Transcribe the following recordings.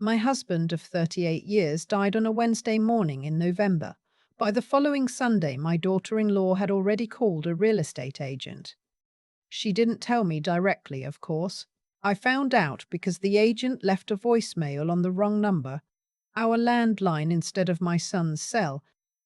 My husband of 38 years died on a Wednesday morning in November. By the following Sunday, my daughter-in-law had already called a real estate agent. She didn't tell me directly, of course. I found out because the agent left a voicemail on the wrong number, our landline instead of my son's cell,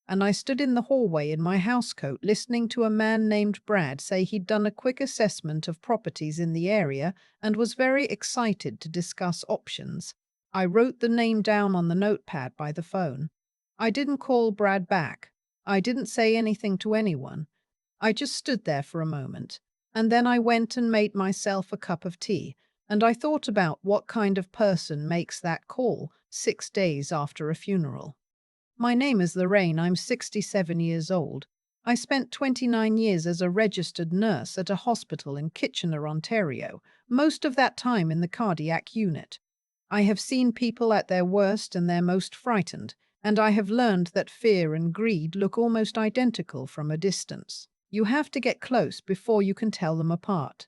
and I stood in the hallway in my housecoat listening to a man named Brad say he'd done a quick assessment of properties in the area and was very excited to discuss options. I wrote the name down on the notepad by the phone. I didn't call Brad back. I didn't say anything to anyone. I just stood there for a moment, and then I went and made myself a cup of tea, and I thought about what kind of person makes that call 6 days after a funeral. My name is Lorraine. I'm 67 years old. I spent 29 years as a registered nurse at a hospital in Kitchener, Ontario, most of that time in the cardiac unit. I have seen people at their worst and their most frightened, and I have learned that fear and greed look almost identical from a distance. You have to get close before you can tell them apart.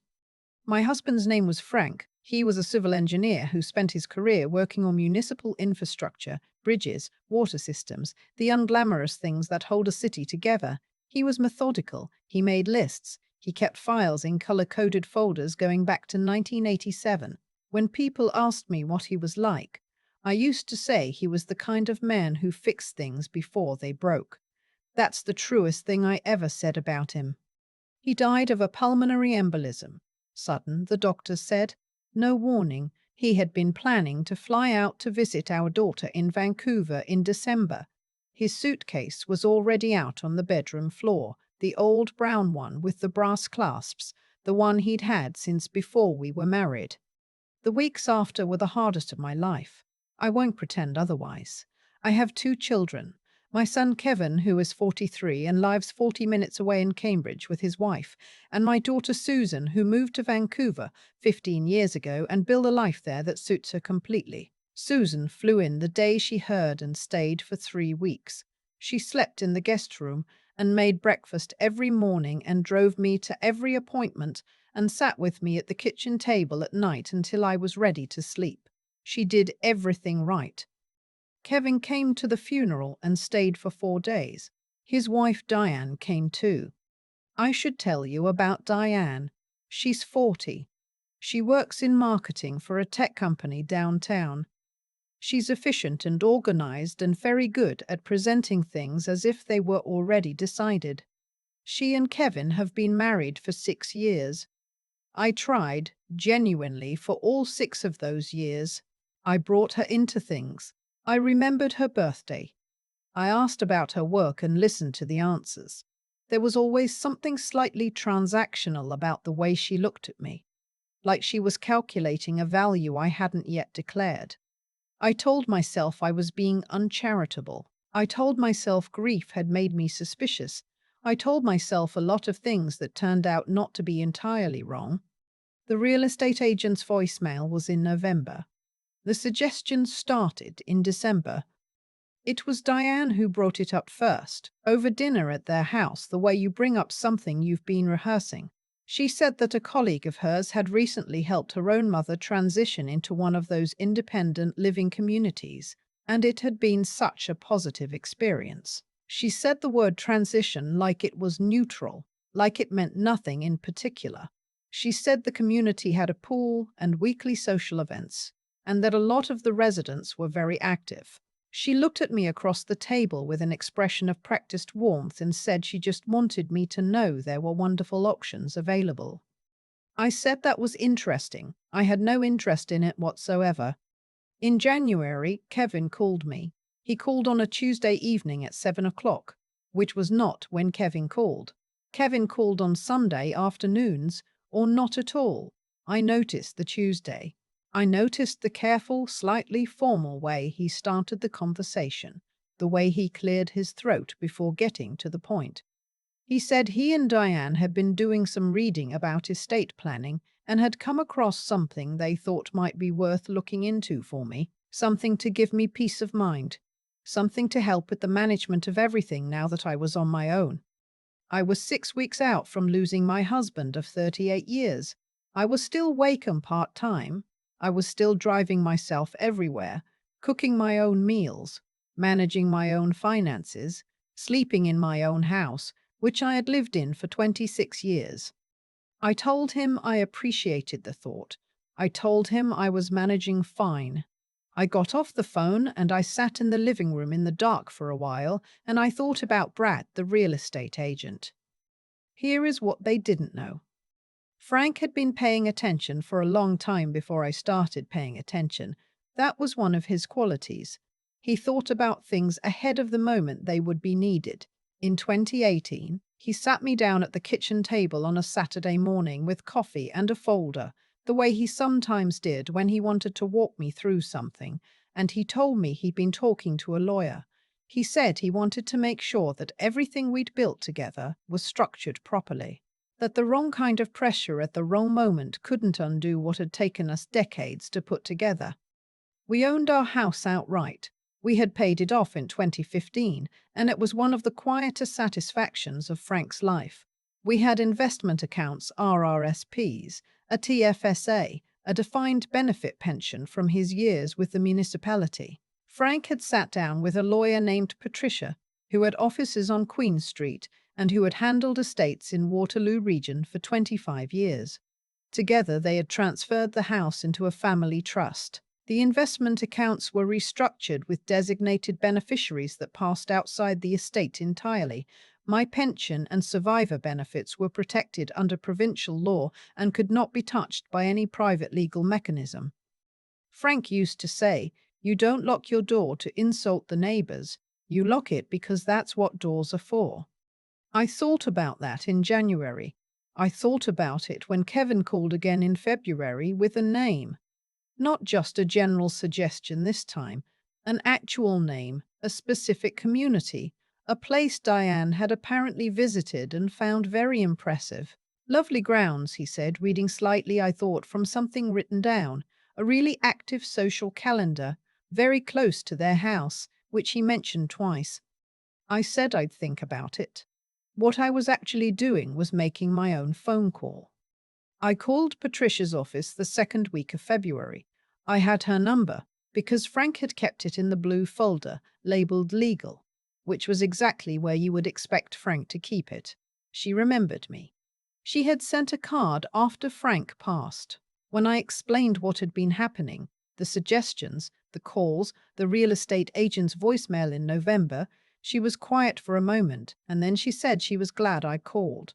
My husband's name was Frank. He was a civil engineer who spent his career working on municipal infrastructure, bridges, water systems, the unglamorous things that hold a city together. He was methodical. He made lists. He kept files in color-coded folders going back to 1987. When people asked me what he was like, I used to say he was the kind of man who fixed things before they broke. That's the truest thing I ever said about him. He died of a pulmonary embolism. Sudden, the doctors said. No warning. He had been planning to fly out to visit our daughter in Vancouver in December. His suitcase was already out on the bedroom floor, the old brown one with the brass clasps, the one he'd had since before we were married. The weeks after were the hardest of my life. I won't pretend otherwise. I have 2 children. My son Kevin, who is 43 and lives 40 minutes away in Cambridge with his wife, and my daughter Susan, who moved to Vancouver 15 years ago and built a life there that suits her completely. Susan flew in the day she heard and stayed for 3 weeks. She slept in the guest room and made breakfast every morning and drove me to every appointment and sat with me at the kitchen table at night until I was ready to sleep. She did everything right. Kevin came to the funeral and stayed for 4 days. His wife Diane came too. I should tell you about Diane. She's 40. She works in marketing for a tech company downtown. She's efficient and organized and very good at presenting things as if they were already decided. She and Kevin have been married for 6 years. I tried, genuinely, for all 6 of those years. I brought her into things. I remembered her birthday. I asked about her work and listened to the answers. There was always something slightly transactional about the way she looked at me, like she was calculating a value I hadn't yet declared. I told myself I was being uncharitable. I told myself grief had made me suspicious. I told myself a lot of things that turned out not to be entirely wrong. The real estate agent's voicemail was in November. The suggestion started in December. It was Diane who brought it up first, over dinner at their house, the way you bring up something you've been rehearsing. She said that a colleague of hers had recently helped her own mother transition into one of those independent living communities, and it had been such a positive experience. She said the word transition like it was neutral, like it meant nothing in particular. She said the community had a pool and weekly social events, and that a lot of the residents were very active. She looked at me across the table with an expression of practiced warmth and said she just wanted me to know there were wonderful options available. I said that was interesting. I had no interest in it whatsoever. In January, Kevin called me. He called on a Tuesday evening at 7 o'clock, which was not when Kevin called. Kevin called on Sunday afternoons, or not at all. I noticed the Tuesday. I noticed the careful, slightly formal way he started the conversation, the way he cleared his throat before getting to the point. He said he and Diane had been doing some reading about estate planning and had come across something they thought might be worth looking into for me, something to give me peace of mind, something to help with the management of everything now that I was on my own. I was 6 weeks out from losing my husband of 38 years. I was still Wakeham part-time. I was still driving myself everywhere, cooking my own meals, managing my own finances, sleeping in my own house, which I had lived in for 26 years. I told him I appreciated the thought. I told him I was managing fine. I got off the phone and I sat in the living room in the dark for a while and I thought about Brad, the real estate agent. Here is what they didn't know. Frank had been paying attention for a long time before I started paying attention. That was one of his qualities. He thought about things ahead of the moment they would be needed. In 2018, he sat me down at the kitchen table on a Saturday morning with coffee and a folder, the way he sometimes did when he wanted to walk me through something, and he told me he'd been talking to a lawyer. He said he wanted to make sure that everything we'd built together was structured properly, that the wrong kind of pressure at the wrong moment couldn't undo what had taken us decades to put together. We owned our house outright. We had paid it off in 2015, and it was one of the quieter satisfactions of Frank's life. We had investment accounts, RRSPs, a TFSA, a defined benefit pension from his years with the municipality. Frank had sat down with a lawyer named Patricia, who had offices on Queen Street and who had handled estates in Waterloo region for 25 years. Together they had transferred the house into a family trust. The investment accounts were restructured with designated beneficiaries that passed outside the estate entirely. My pension and survivor benefits were protected under provincial law and could not be touched by any private legal mechanism. Frank used to say, "You don't lock your door to insult the neighbors. You lock it because that's what doors are for." I thought about that in January. I thought about it when Kevin called again in February with a name. Not just a general suggestion this time, an actual name, a specific community, a place Diane had apparently visited and found very impressive. Lovely grounds, he said, reading slightly, I thought, from something written down, a really active social calendar, very close to their house, which he mentioned twice. I said I'd think about it. What I was actually doing was making my own phone call. I called Patricia's office the second week of February. I had her number because Frank had kept it in the blue folder labeled legal, which was exactly where you would expect Frank to keep it. She remembered me. She had sent a card after Frank passed. When I explained what had been happening, the suggestions, the calls, the real estate agent's voicemail in November, she was quiet for a moment, and then she said she was glad I called.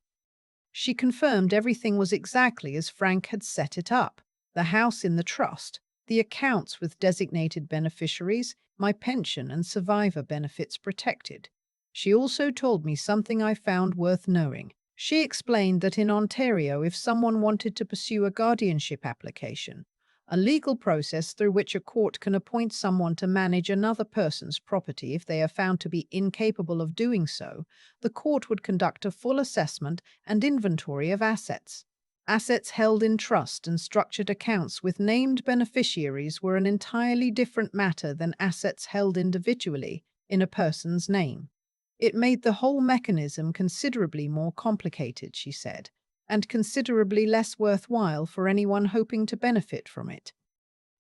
She confirmed everything was exactly as Frank had set it up. The house in the trust, the accounts with designated beneficiaries, my pension and survivor benefits protected. She also told me something I found worth knowing. She explained that in Ontario, if someone wanted to pursue a guardianship application, a legal process through which a court can appoint someone to manage another person's property if they are found to be incapable of doing so, the court would conduct a full assessment and inventory of assets. Assets held in trust and structured accounts with named beneficiaries were an entirely different matter than assets held individually in a person's name. It made the whole mechanism considerably more complicated, she said, and considerably less worthwhile for anyone hoping to benefit from it.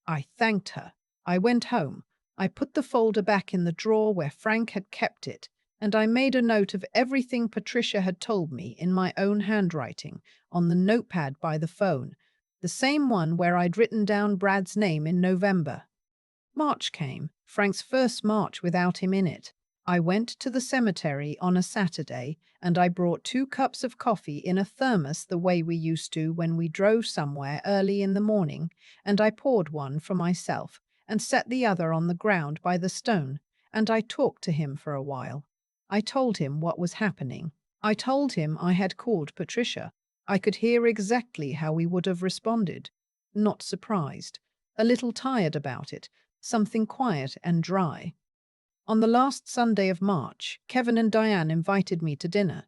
I thanked her. I went home. I put the folder back in the drawer where Frank had kept it, and I made a note of everything Patricia had told me in my own handwriting on the notepad by the phone, the same one where I'd written down Brad's name in November. March came, Frank's first March without him in it. I went to the cemetery on a Saturday, and I brought 2 cups of coffee in a thermos the way we used to when we drove somewhere early in the morning, and I poured one for myself and set the other on the ground by the stone, and I talked to him for a while. I told him what was happening. I told him I had called Patricia. I could hear exactly how we would have responded. Not surprised. A little tired about it. Something quiet and dry. On the last Sunday of March, Kevin and Diane invited me to dinner.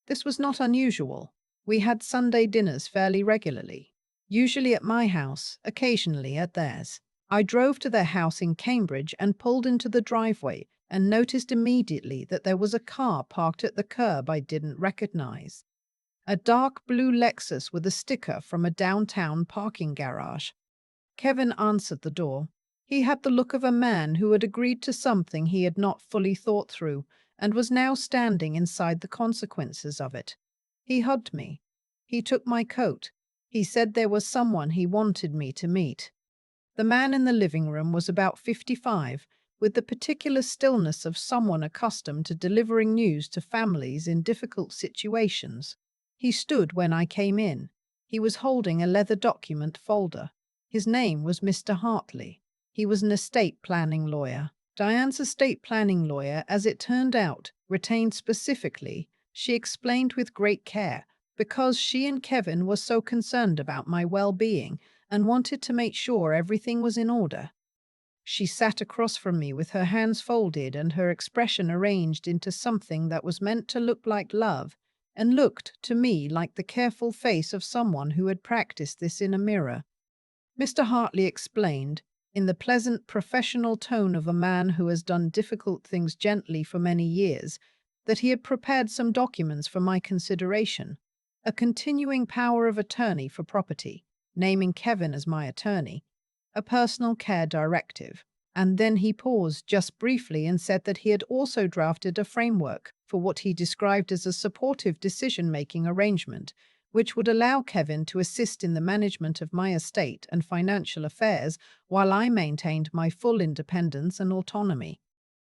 This was not unusual. We had Sunday dinners fairly regularly, usually at my house, occasionally at theirs. I drove to their house in Cambridge and pulled into the driveway and noticed immediately that there was a car parked at the curb I didn't recognize. A dark blue Lexus with a sticker from a downtown parking garage. Kevin answered the door. He had the look of a man who had agreed to something he had not fully thought through and was now standing inside the consequences of it. He hugged me. He took my coat. He said there was someone he wanted me to meet. The man in the living room was about 55, with the particular stillness of someone accustomed to delivering news to families in difficult situations. He stood when I came in. He was holding a leather document folder. His name was Mr. Hartley. He was an estate planning lawyer. Diane's estate planning lawyer, as it turned out, retained specifically, she explained with great care, because she and Kevin were so concerned about my well-being and wanted to make sure everything was in order. She sat across from me with her hands folded and her expression arranged into something that was meant to look like love, and looked to me like the careful face of someone who had practiced this in a mirror. Mr. Hartley explained, in the pleasant professional tone of a man who has done difficult things gently for many years, that he had prepared some documents for my consideration, a continuing power of attorney for property, naming Kevin as my attorney, a personal care directive, and then he paused just briefly and said that he had also drafted a framework for what he described as a supportive decision-making arrangement, which would allow Kevin to assist in the management of my estate and financial affairs while I maintained my full independence and autonomy.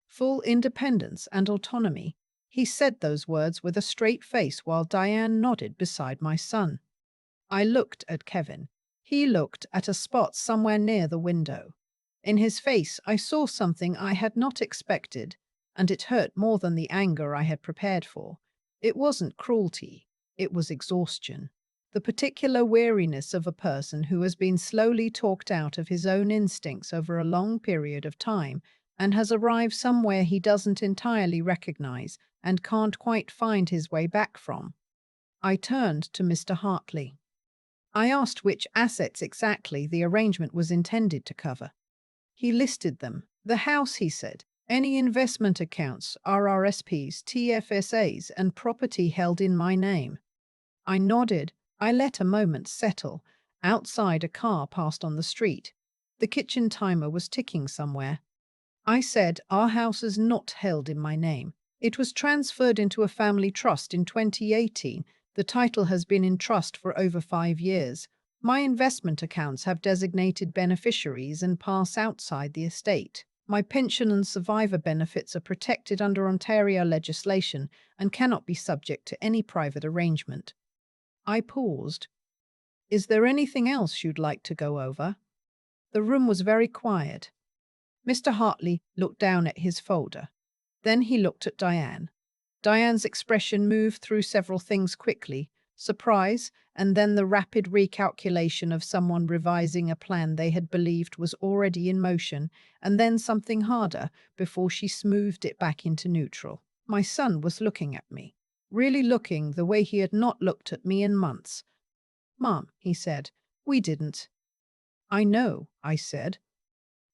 Full independence and autonomy. He said those words with a straight face while Diane nodded beside my son. I looked at Kevin. He looked at a spot somewhere near the window. In his face I saw something I had not expected, and it hurt more than the anger I had prepared for. It wasn't cruelty. It was exhaustion. The particular weariness of a person who has been slowly talked out of his own instincts over a long period of time and has arrived somewhere he doesn't entirely recognize and can't quite find his way back from. I turned to Mr. Hartley. I asked which assets exactly the arrangement was intended to cover. He listed them. The house, he said, any investment accounts, RRSPs, TFSAs, and property held in my name. I nodded. I let a moment settle. Outside, a car passed on the street. The kitchen timer was ticking somewhere. I said, our house is not held in my name. It was transferred into a family trust in 2018. The title has been in trust for over 5 years. My investment accounts have designated beneficiaries and pass outside the estate. My pension and survivor benefits are protected under Ontario legislation and cannot be subject to any private arrangement. I paused. Is there anything else you'd like to go over? The room was very quiet. Mr. Hartley looked down at his folder. Then he looked at Diane. Diane's expression moved through several things quickly: surprise, and then the rapid recalculation of someone revising a plan they had believed was already in motion, and then something harder before she smoothed it back into neutral. My son was looking at me, really looking the way he had not looked at me in months. "Mom," he said, "we didn't." "I know," I said.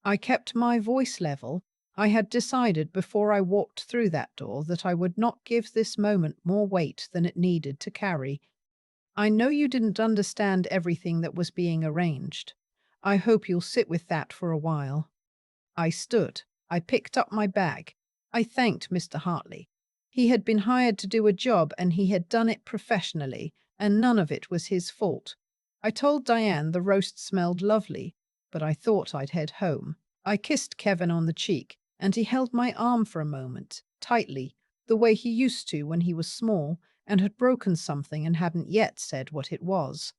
I kept my voice level. I had decided before I walked through that door that I would not give this moment more weight than it needed to carry. "I know you didn't understand everything that was being arranged. I hope you'll sit with that for a while." I stood. I picked up my bag. I thanked Mr. Hartley. He had been hired to do a job and he had done it professionally, and none of it was his fault. I told Diane the roast smelled lovely, but I thought I'd head home. I kissed Kevin on the cheek, and he held my arm for a moment, tightly, the way he used to when he was small and had broken something and hadn't yet said what it was.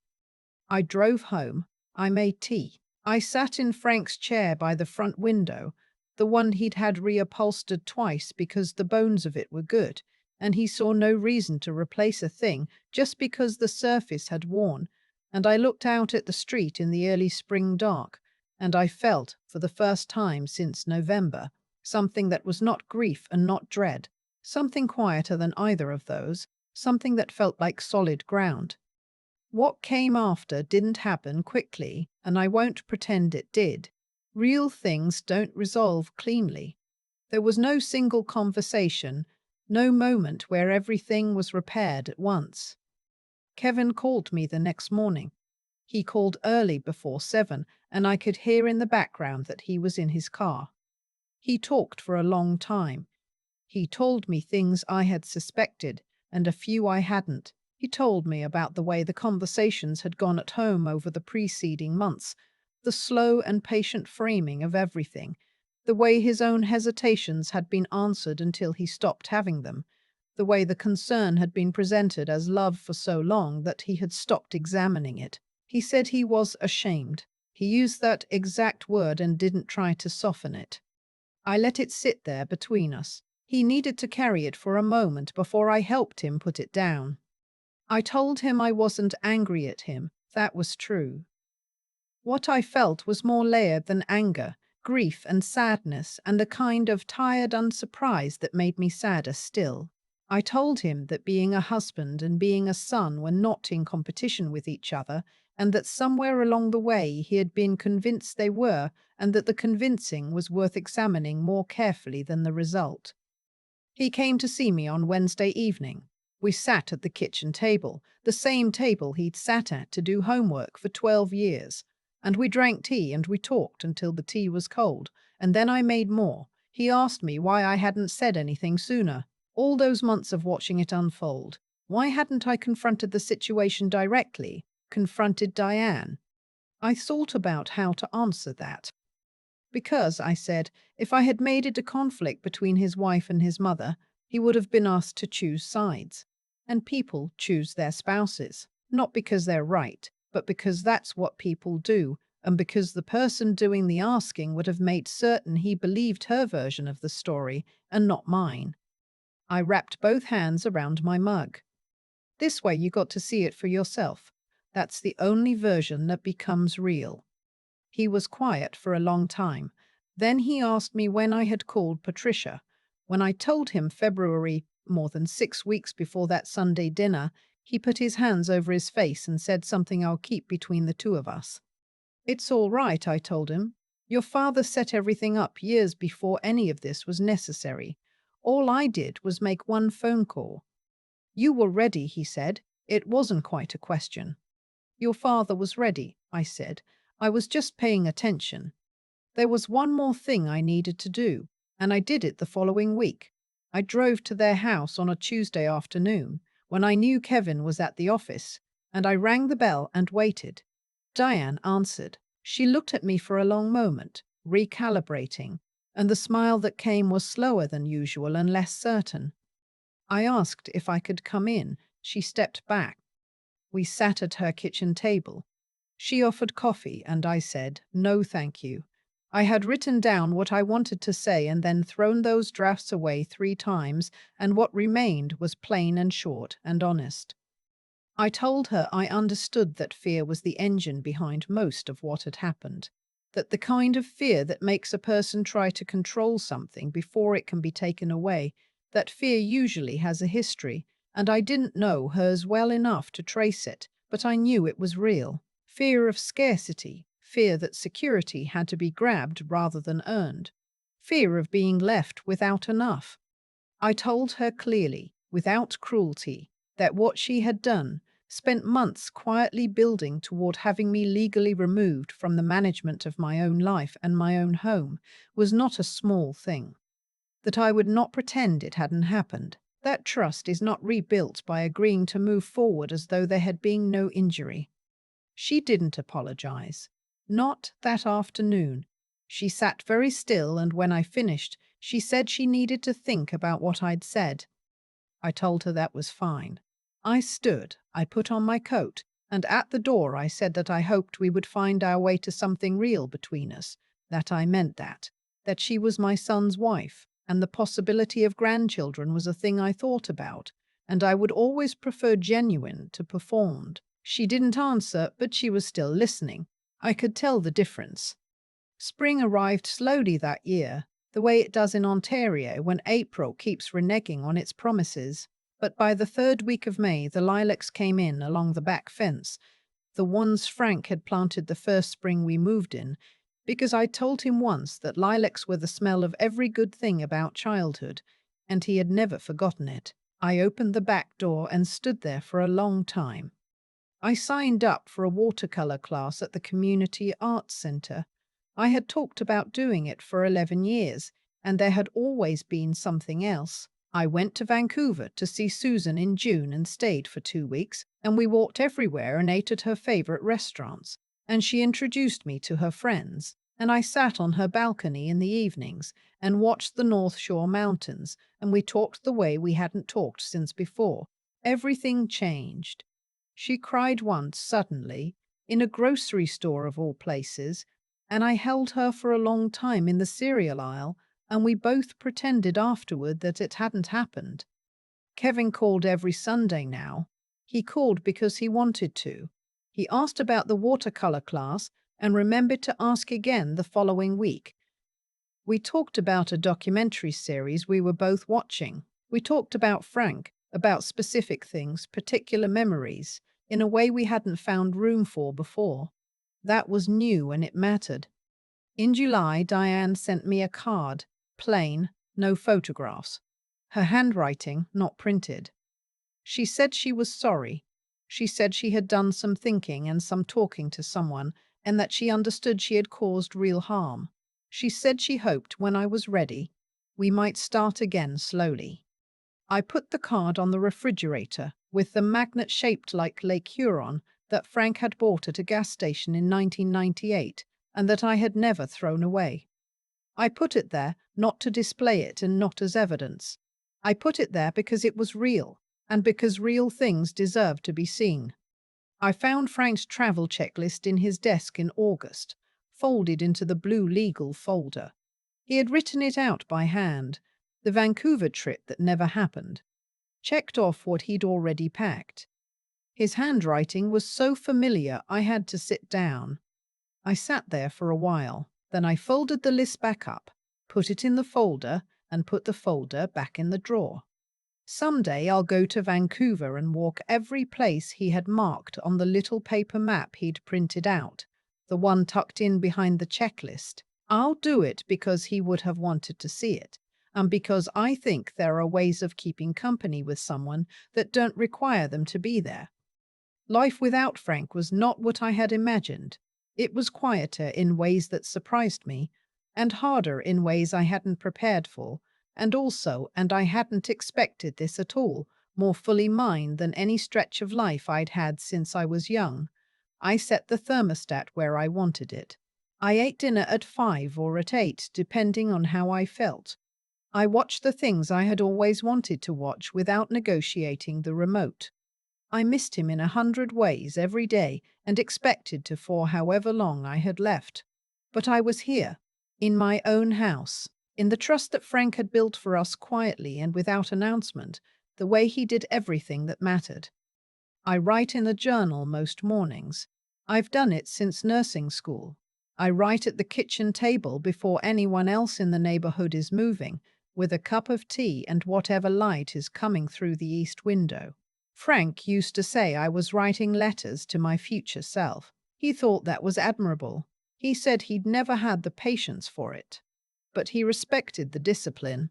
I drove home. I made tea. I sat in Frank's chair by the front window, the one he'd had reupholstered twice because the bones of it were good, and he saw no reason to replace a thing just because the surface had worn, and I looked out at the street in the early spring dark, and I felt, for the first time since November, something that was not grief and not dread, something quieter than either of those, something that felt like solid ground. What came after didn't happen quickly, and I won't pretend it did. Real things don't resolve cleanly. There was no single conversation, no moment where everything was repaired at once. Kevin called me the next morning. He called early before 7, and I could hear in the background that he was in his car. He talked for a long time. He told me things I had suspected and a few I hadn't. He told me about the way the conversations had gone at home over the preceding months, the slow and patient framing of everything, the way his own hesitations had been answered until he stopped having them, the way the concern had been presented as love for so long that he had stopped examining it. He said he was ashamed. He used that exact word and didn't try to soften it. I let it sit there between us. He needed to carry it for a moment before I helped him put it down. I told him I wasn't angry at him. That was true. What I felt was more layered than anger, grief and sadness, and a kind of tired unsurprise that made me sadder still. I told him that being a husband and being a son were not in competition with each other, and that somewhere along the way he had been convinced they were, and that the convincing was worth examining more carefully than the result. He came to see me on Wednesday evening. We sat at the kitchen table, the same table he'd sat at to do homework for 12 years. And we drank tea and we talked until the tea was cold, and then I made more. He asked me why I hadn't said anything sooner. All those months of watching it unfold. Why hadn't I confronted the situation directly? Confronted Diane? I thought about how to answer that. Because, I said, if I had made it a conflict between his wife and his mother, he would have been asked to choose sides. And people choose their spouses, not because they're right, but because that's what people do, and because the person doing the asking would have made certain he believed her version of the story and not mine. I wrapped both hands around my mug. This way you got to see it for yourself. That's the only version that becomes real. He was quiet for a long time. Then he asked me when I had called Patricia. When I told him February, more than 6 weeks before that Sunday dinner, he put his hands over his face and said something I'll keep between the two of us. It's all right, I told him. Your father set everything up years before any of this was necessary. All I did was make one phone call. You were ready, he said. It wasn't quite a question. Your father was ready, I said. I was just paying attention. There was one more thing I needed to do, and I did it the following week. I drove to their house on a Tuesday afternoon, when I knew Kevin was at the office, and I rang the bell and waited. Diane answered. She looked at me for a long moment, recalibrating, and the smile that came was slower than usual and less certain. I asked if I could come in. She stepped back. We sat at her kitchen table. She offered coffee, and I said, "No, thank you." I had written down what I wanted to say and then thrown those drafts away 3 times, and what remained was plain and short and honest. I told her I understood that fear was the engine behind most of what had happened, that the kind of fear that makes a person try to control something before it can be taken away, that fear usually has a history, and I didn't know hers well enough to trace it, but I knew it was real. Fear of scarcity, fear that security had to be grabbed rather than earned, fear of being left without enough. I told her clearly, without cruelty, that what she had done, spent months quietly building toward having me legally removed from the management of my own life and my own home, was not a small thing. That I would not pretend it hadn't happened. That trust is not rebuilt by agreeing to move forward as though there had been no injury. She didn't apologize. Not that afternoon. She sat very still, and when I finished, she said she needed to think about what I'd said. I told her that was fine. I stood, I put on my coat, and at the door I said that I hoped we would find our way to something real between us, that I meant that she was my son's wife, and the possibility of grandchildren was a thing I thought about, and I would always prefer genuine to performed. She didn't answer, but she was still listening. I could tell the difference. Spring arrived slowly that year, the way it does in Ontario when April keeps reneging on its promises. But by the 3rd week of May, the lilacs came in along the back fence, the ones Frank had planted the first spring we moved in, because I told him once that lilacs were the smell of every good thing about childhood, and he had never forgotten it. I opened the back door and stood there for a long time. I signed up for a watercolor class at the Community Arts Center. I had talked about doing it for 11 years, and there had always been something else. I went to Vancouver to see Susan in June and stayed for 2 weeks, and we walked everywhere and ate at her favorite restaurants. And she introduced me to her friends, and I sat on her balcony in the evenings and watched the North Shore Mountains, and we talked the way we hadn't talked since before. Everything changed. She cried once, suddenly, in a grocery store of all places, and I held her for a long time in the cereal aisle, and we both pretended afterward that it hadn't happened. Kevin called every Sunday now. He called because he wanted to. He asked about the watercolor class and remembered to ask again the following week. We talked about a documentary series we were both watching. We talked about Frank, about specific things, particular memories, in a way we hadn't found room for before. That was new and it mattered. In July, Diane sent me a card, plain, no photographs. Her handwriting, not printed. She said she was sorry. She said she had done some thinking and some talking to someone, and that she understood she had caused real harm. She said she hoped when I was ready, we might start again slowly. I put the card on the refrigerator with the magnet shaped like Lake Huron that Frank had bought at a gas station in 1998 and that I had never thrown away. I put it there not to display it and not as evidence. I put it there because it was real, and because real things deserve to be seen. I found Frank's travel checklist in his desk in August, folded into the blue legal folder. He had written it out by hand, the Vancouver trip that never happened, checked off what he'd already packed. His handwriting was so familiar I had to sit down. I sat there for a while, then I folded the list back up, put it in the folder, and put the folder back in the drawer. Someday I'll go to Vancouver and walk every place he had marked on the little paper map he'd printed out, the one tucked in behind the checklist. I'll do it because he would have wanted to see it, and because I think there are ways of keeping company with someone that don't require them to be there. Life without Frank was not what I had imagined. It was quieter in ways that surprised me, and harder in ways I hadn't prepared for, and I hadn't expected this at all, more fully mine than any stretch of life I'd had since I was young. I set the thermostat where I wanted it. I ate dinner at 5 or at 8, depending on how I felt. I watched the things I had always wanted to watch without negotiating the remote. I missed him in 100 ways every day and expected to for however long I had left. But I was here, in my own house, in the trust that Frank had built for us quietly and without announcement, the way he did everything that mattered. I write in the journal most mornings. I've done it since nursing school. I write at the kitchen table before anyone else in the neighborhood is moving, with a cup of tea and whatever light is coming through the east window. Frank used to say I was writing letters to my future self. He thought that was admirable. He said he'd never had the patience for it. But he respected the discipline.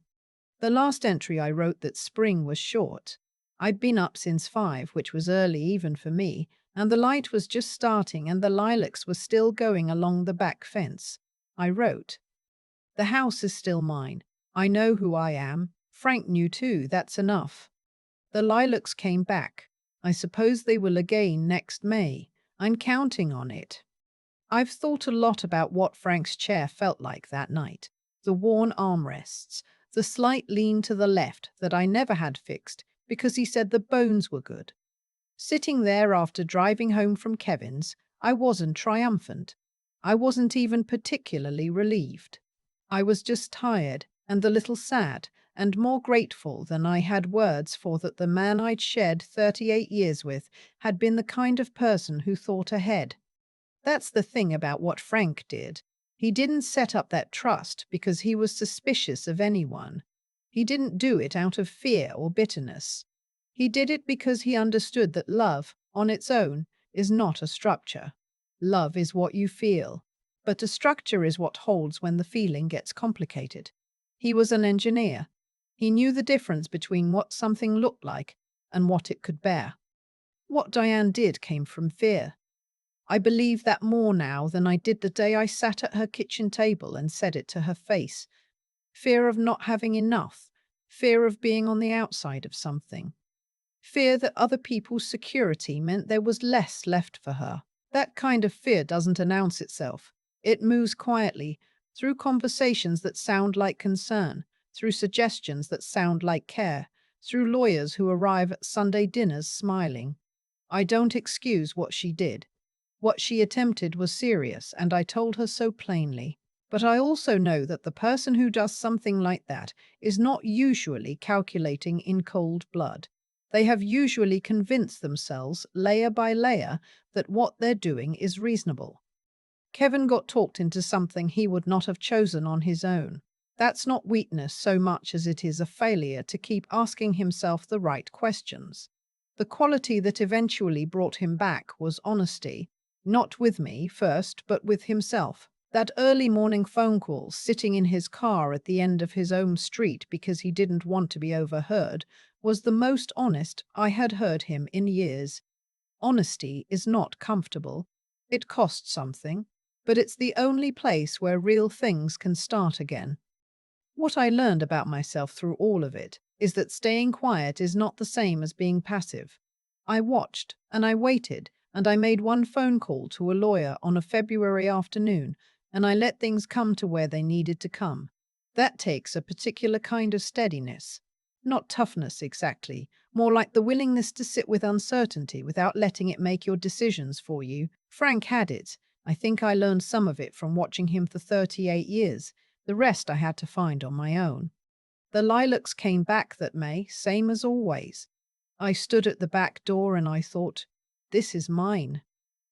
The last entry I wrote that spring was short. I'd been up since 5, which was early even for me, and the light was just starting and the lilacs were still going along the back fence. I wrote, "The house is still mine. I know who I am. Frank knew too, that's enough." The lilacs came back. I suppose they will again next May. I'm counting on it. I've thought a lot about what Frank's chair felt like that night. The worn armrests, the slight lean to the left that I never had fixed because he said the bones were good. Sitting there after driving home from Kevin's, I wasn't triumphant. I wasn't even particularly relieved. I was just tired and a little sad and more grateful than I had words for that the man I'd shared 38 years with had been the kind of person who thought ahead. That's the thing about what Frank did. He didn't set up that trust because he was suspicious of anyone. He didn't do it out of fear or bitterness. He did it because he understood that love, on its own, is not a structure. Love is what you feel, but a structure is what holds when the feeling gets complicated. He was an engineer. He knew the difference between what something looked like and what it could bear. What Diane did came from fear. I believe that more now than I did the day I sat at her kitchen table and said it to her face. Fear of not having enough, fear of being on the outside of something, fear that other people's security meant there was less left for her. That kind of fear doesn't announce itself. It moves quietly, through conversations that sound like concern, through suggestions that sound like care, through lawyers who arrive at Sunday dinners smiling. I don't excuse what she did. What she attempted was serious, and I told her so plainly. But I also know that the person who does something like that is not usually calculating in cold blood. They have usually convinced themselves, layer by layer, that what they're doing is reasonable. Kevin got talked into something he would not have chosen on his own. That's not weakness so much as it is a failure to keep asking himself the right questions. The quality that eventually brought him back was honesty, not with me first, but with himself. That early morning phone call, sitting in his car at the end of his own street because he didn't want to be overheard, was the most honest I had heard him in years. Honesty is not comfortable. It costs something, but it's the only place where real things can start again. What I learned about myself through all of it is that staying quiet is not the same as being passive. I watched, and I waited, and I made one phone call to a lawyer on a February afternoon, and I let things come to where they needed to come. That takes a particular kind of steadiness. Not toughness exactly, more like the willingness to sit with uncertainty without letting it make your decisions for you. Frank had it. I think I learned some of it from watching him for 38 years. The rest I had to find on my own. The lilacs came back that May, same as always. I stood at the back door and I thought, this is mine.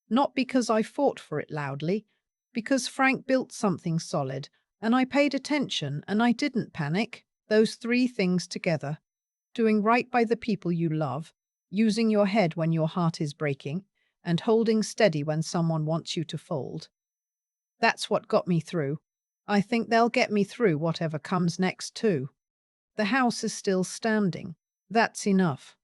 Not because I fought for it loudly, because Frank built something solid, and I paid attention and I didn't panic. Those three things together: doing right by the people you love, using your head when your heart is breaking, and holding steady when someone wants you to fold. That's what got me through. I think they'll get me through whatever comes next, too. The house is still standing. That's enough.